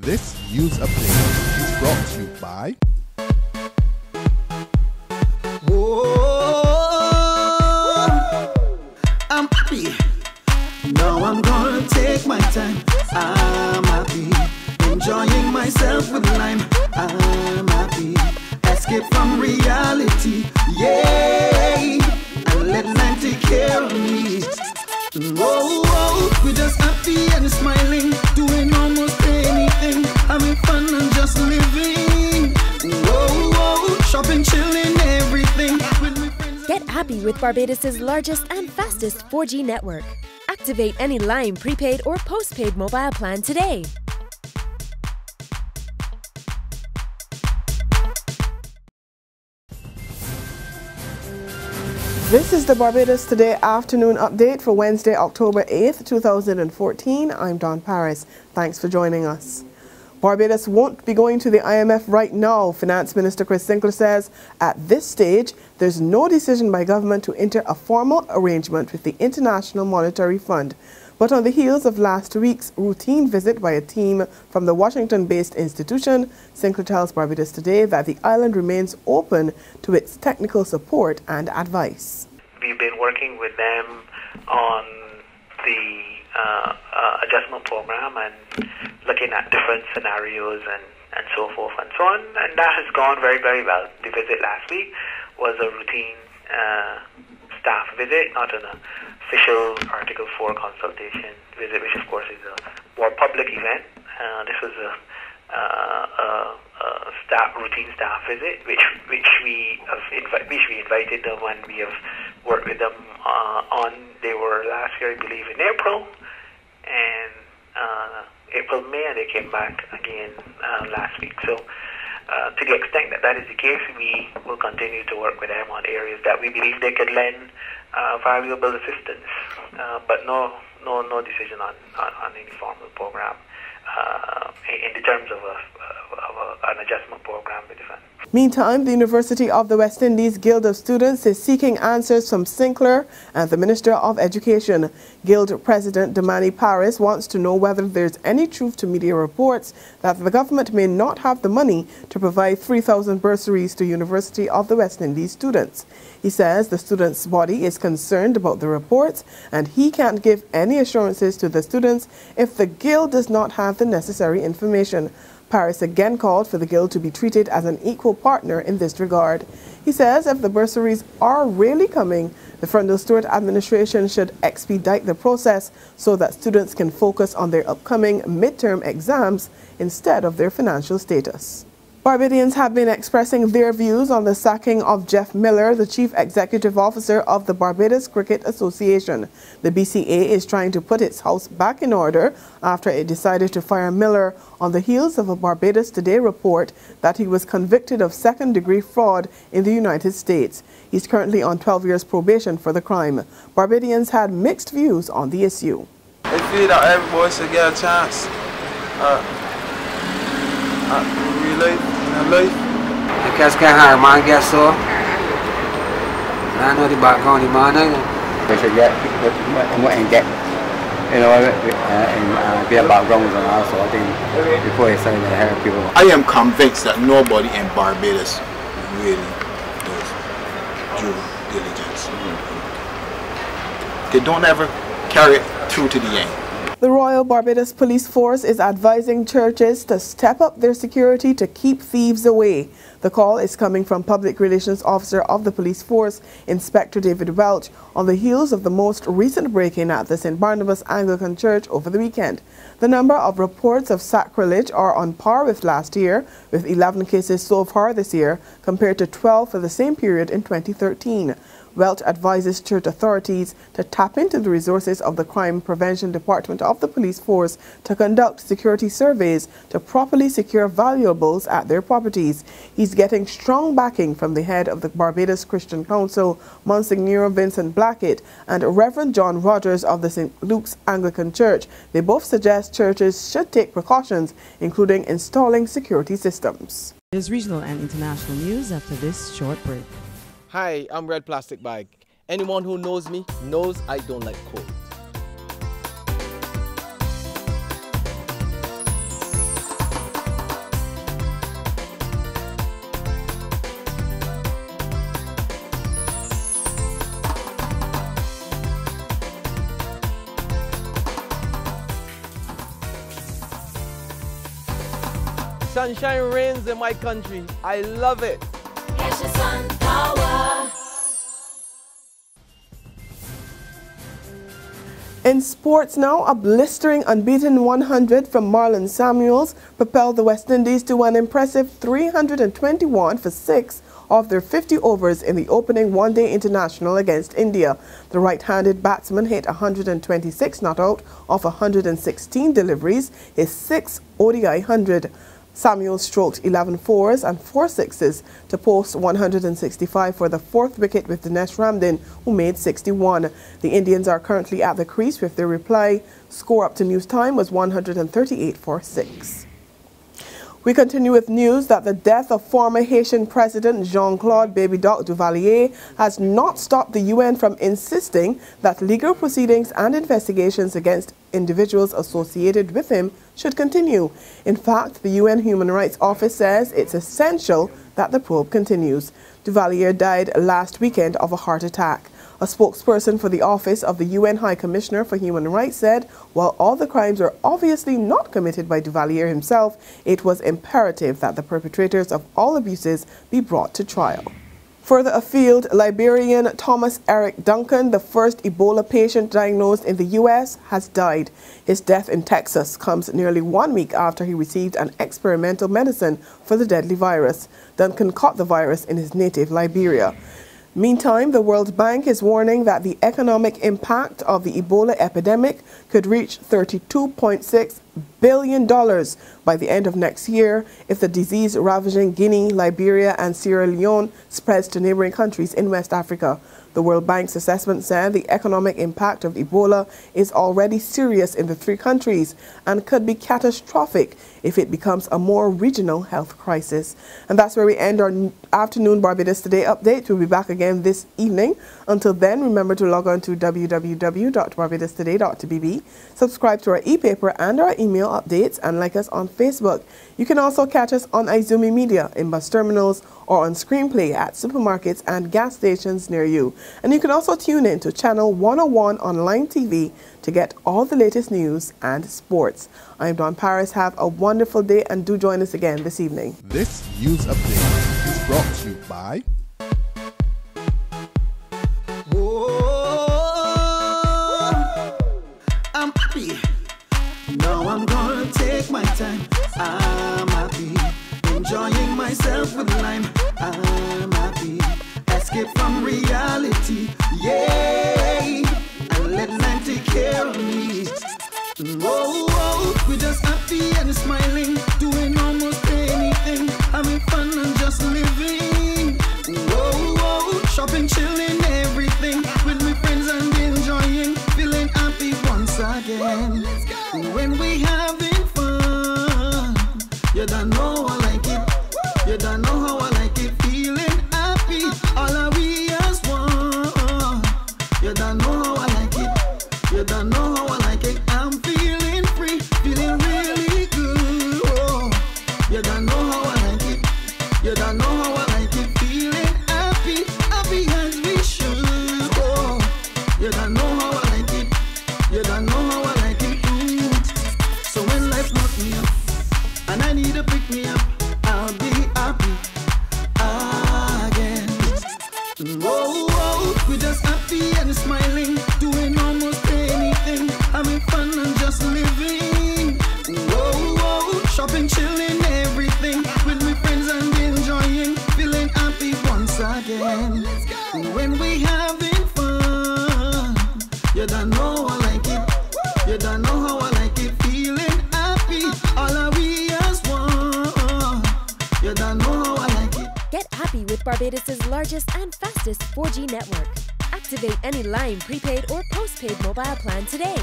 This news update is brought to you by I'm happy. Now I'm gonna take my time. I'm happy. Enjoying myself with lime. I'm happy. Escape from reality. Yay! And let lime take care of me. We're just happy and smiling. Doing almost anything. Having fun and just living. Shopping, chilling, everything. Get happy with Barbados' largest and fastest 4G network. Activate any Lime prepaid or postpaid mobile plan today. This is the Barbados Today afternoon update for Wednesday, October 8th, 2014. I'm Dawn Paris. Thanks for joining us. Barbados won't be going to the IMF right now, Finance Minister Chris Sinckler says. At this stage, there's no decision by government to enter a formal arrangement with the International Monetary Fund. But on the heels of last week's routine visit by a team from the Washington-based institution, Sinckler tells Barbados Today that the island remains open to its technical support and advice. We've been working with them on the adjustment program and looking at different scenarios and so forth and so on, and that has gone very, very well. The visit last week was a routine staff visit, not an official Article 4 consultation visit, which of course is a more public event. This was a routine staff visit, which we invited them and we have worked with them on. They were last year, I believe, in April, and April, May, and they came back again last week. So to the extent that is the case, we will continue to work with them on areas that we believe they could lend valuable assistance, but no decision on any formal program in the terms of an adjustment program with the fund. Meantime, the University of the West Indies Guild of Students is seeking answers from Sinckler and the Minister of Education. Guild President Damani Paris wants to know whether there's any truth to media reports that the government may not have the money to provide 3,000 bursaries to University of the West Indies students. He says the students' body is concerned about the reports and he can't give any assurances to the students if the Guild does not have the necessary information. Paris again called for the Guild to be treated as an equal partner in this regard. He says if the bursaries are really coming, the Frundle Stewart administration should expedite the process so that students can focus on their upcoming midterm exams instead of their financial status. Barbadians have been expressing their views on the sacking of Jeff Miller, the Chief Executive Officer of the Barbados Cricket Association. The BCA is trying to put its house back in order after it decided to fire Miller on the heels of a Barbados Today report that he was convicted of second-degree fraud in the United States. He's currently on 12 years probation for the crime. Barbadians had mixed views on the issue. I feel that every boy should get a chance. I guess can hire man get so. I know the background the man. They should get and get, you know, and be a background and also I think before they say they hire people. I am convinced that nobody in Barbados really does due diligence. They don't ever carry it through to the end. The Royal Barbados Police Force is advising churches to step up their security to keep thieves away. The call is coming from Public Relations Officer of the Police Force, Inspector David Welch, on the heels of the most recent break-in at the St. Barnabas Anglican Church over the weekend. The number of reports of sacrilege are on par with last year, with 11 cases so far this year, compared to 12 for the same period in 2013. Welch advises church authorities to tap into the resources of the Crime Prevention Department of the Police Force to conduct security surveys to properly secure valuables at their properties. He's getting strong backing from the head of the Barbados Christian Council, Monsignor Vincent Blackett, and Reverend John Rogers of the St. Luke's Anglican Church. They both suggest churches should take precautions, including installing security systems. There's regional and international news after this short break. Hi, I'm Red Plastic Bag. Anyone who knows me knows I don't like cold. Sunshine reigns in my country. I love it. In sports now, a blistering unbeaten 100 from Marlon Samuels propelled the West Indies to an impressive 321 for 6 of their 50 overs in the opening one-day international against India. The right-handed batsman hit 126 not out of 116 deliveries, his 6th ODI 100. Samuels stroked 11 fours and 4 sixes to post 165 for the 4th wicket with Dinesh Ramdin, who made 61. The Indians are currently at the crease with their reply. Score up to news time was 138 for 6. We continue with news that the death of former Haitian President Jean-Claude Baby Doc Duvalier has not stopped the UN from insisting that legal proceedings and investigations against individuals associated with him should continue. In fact, the UN Human Rights Office says it's essential that the probe continues. Duvalier died last weekend of a heart attack. A spokesperson for the Office of the UN High Commissioner for Human Rights said, while all the crimes were obviously not committed by Duvalier himself, it was imperative that the perpetrators of all abuses be brought to trial. Further afield, Liberian Thomas Eric Duncan, the first Ebola patient diagnosed in the U.S., has died. His death in Texas comes nearly 1 week after he received an experimental medicine for the deadly virus. Duncan caught the virus in his native Liberia. Meantime, the World Bank is warning that the economic impact of the Ebola epidemic could reach $32.6 billion by the end of next year if the disease ravaging Guinea, Liberia, and Sierra Leone spreads to neighboring countries in West Africa. The World Bank's assessment said the economic impact of Ebola is already serious in the 3 countries and could be catastrophic if it becomes a more regional health crisis. And that's where we end our afternoon Barbados Today update. We'll be back again this evening. Until then, remember to log on to www.barbadostoday.tv, subscribe to our e-paper and our email updates, and like us on Facebook. You can also catch us on Izumi Media in bus terminals or on Screenplay at supermarkets and gas stations near you. And you can also tune in to Channel 101 online TV to get all the latest news and sports. I'm Dawn Paris. Have a wonderful day and do join us again this evening. This news update is brought to you by I'm happy. Now I'm gonna take my time. I'm happy. Enjoying myself with lime. I'm happy. Escape from reality. Yay! And let life take care of me. Oh, we're just happy and smiling. Doing almost anything. Having fun and just living. Oh, shopping, chilling, everything. With my friends and enjoying. Feeling happy once again. When we having fun, you don't know I like it. You don't know how I like it. Feeling happy, all of we as one. You don't know how I like it. You don't know how I like it. I'm feeling free, feeling really good. Oh, you don't know how I like it. You don't know how I like it. Feeling happy, happy as we should. Oh, you don't know how I like it. You don't know how I like it. So when life knocks me up and I need to pick me up, I'll be happy again. Oh, we're just happy and smiling, doing almost anything, having fun and just living. Oh, shopping, chilling, everything, with my friends and enjoying, feeling happy once again. When we having fun, you don't know I like it. You don't know how I like it. Feeling happy, all of we as one. You don't know how I like it. Get happy with Barbados' largest and fastest 4G network. Activate any line prepaid or postpaid mobile plan today.